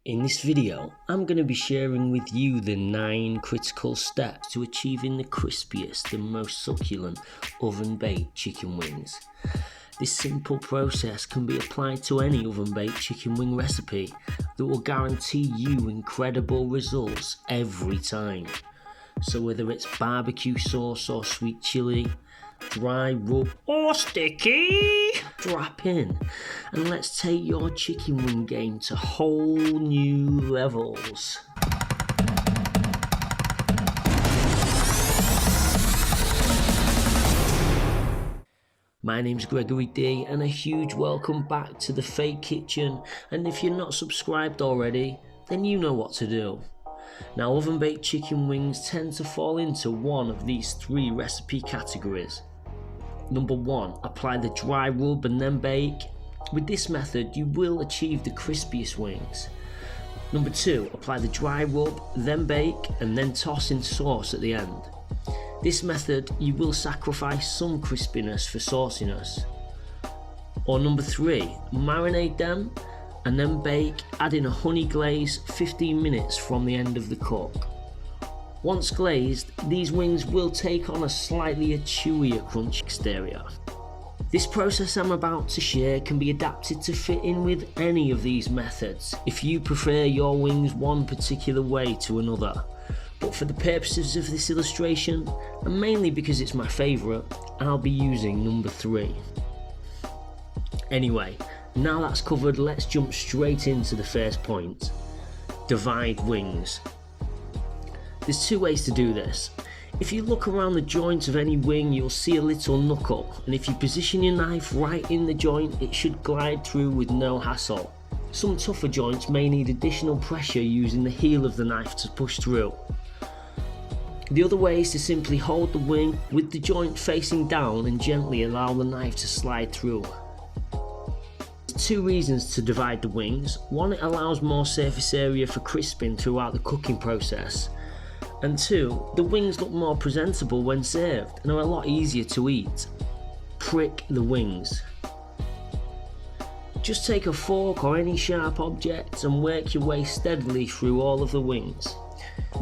In this video, I'm going to be sharing with you the 9 critical steps to achieving the crispiest and most succulent oven-baked chicken wings. This simple process can be applied to any oven-baked chicken wing recipe that will guarantee you incredible results every time. So whether it's barbecue sauce or sweet chili, dry, rub or sticky, strap in and let's take your chicken wing game to whole new levels. My name's Gregory D and a huge welcome back to the Fake Kitchen, and if you're not subscribed already, then you know what to do. Now, oven-baked chicken wings tend to fall into one of these 3 recipe categories. Number 1, apply the dry rub and then bake. With this method, you will achieve the crispiest wings. Number 2, apply the dry rub, then bake, and then toss in sauce at the end. This method, you will sacrifice some crispiness for sauciness. Or number 3, marinate them and then bake, adding a honey glaze 15 minutes from the end of the cook. Once glazed, these wings will take on a slightly chewier crunch exterior. This process I'm about to share can be adapted to fit in with any of these methods if you prefer your wings one particular way to another. But for the purposes of this illustration, and mainly because it's my favourite, I'll be using number 3. Anyway, now that's covered, let's jump straight into the first point. Divide wings. There's 2 ways to do this. If you look around the joint of any wing, you'll see a little knuckle, and if you position your knife right in the joint, it should glide through with no hassle. Some tougher joints may need additional pressure using the heel of the knife to push through. The other way is to simply hold the wing with the joint facing down and gently allow the knife to slide through. There's 2 reasons to divide the wings. 1, it allows more surface area for crisping throughout the cooking process. And 2, the wings look more presentable when served and are a lot easier to eat. Prick the wings. Just take a fork or any sharp object and work your way steadily through all of the wings.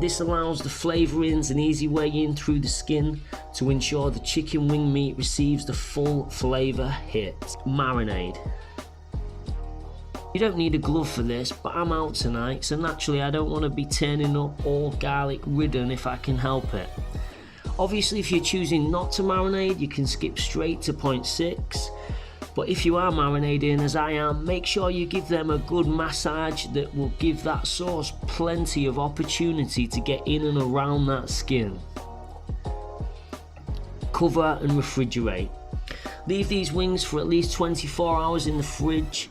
This allows the flavourings an easy way in through the skin to ensure the chicken wing meat receives the full flavour hit. Marinade. You don't need a glove for this, but I'm out tonight, so naturally I don't want to be turning up all garlic ridden if I can help it. Obviously, if you're choosing not to marinade, you can skip straight to point 6. But if you are marinating as I am, make sure you give them a good massage that will give that sauce plenty of opportunity to get in and around that skin. Cover and refrigerate. Leave these wings for at least 24 hours in the fridge.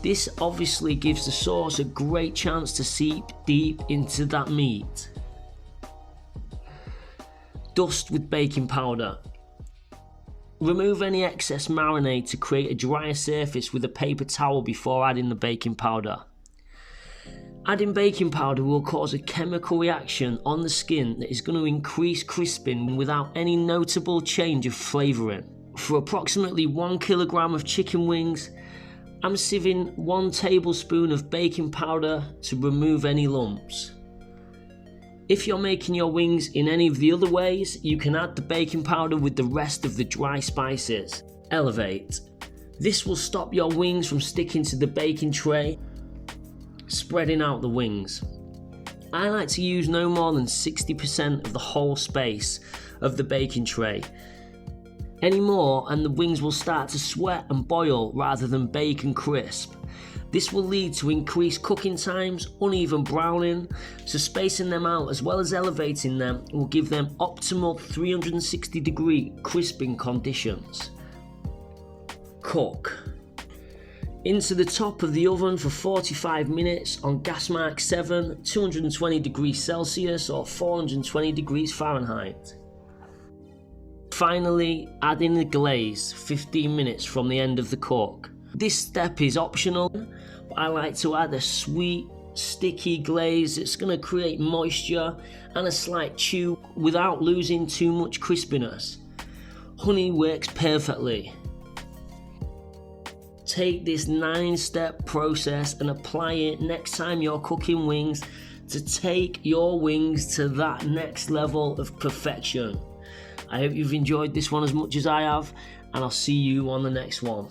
This obviously gives the sauce a great chance to seep deep into that meat. Dust with baking powder. Remove any excess marinade to create a drier surface with a paper towel before adding the baking powder. Adding baking powder will cause a chemical reaction on the skin that is going to increase crisping without any notable change of flavouring. For approximately 1 kilogram of chicken wings, I'm sieving 1 tablespoon of baking powder to remove any lumps. If you're making your wings in any of the other ways, you can add the baking powder with the rest of the dry spices. Elevate. This will stop your wings from sticking to the baking tray, spreading out the wings. I like to use no more than 60% of the whole space of the baking tray. Any more and the wings will start to sweat and boil rather than bake and crisp. This will lead to increased cooking times, uneven browning, so spacing them out as well as elevating them will give them optimal 360-degree crisping conditions. Cook. Into the top of the oven for 45 minutes on gas mark 7, 220 degrees Celsius or 420 degrees Fahrenheit. Finally, add in the glaze 15 minutes from the end of the cook. This step is optional, but I like to add a sweet, sticky glaze that's going to create moisture and a slight chew without losing too much crispiness. Honey works perfectly. take this 9-step process and apply it next time you're cooking wings to take your wings to that next level of perfection. I hope you've enjoyed this one as much as I have, and I'll see you on the next one.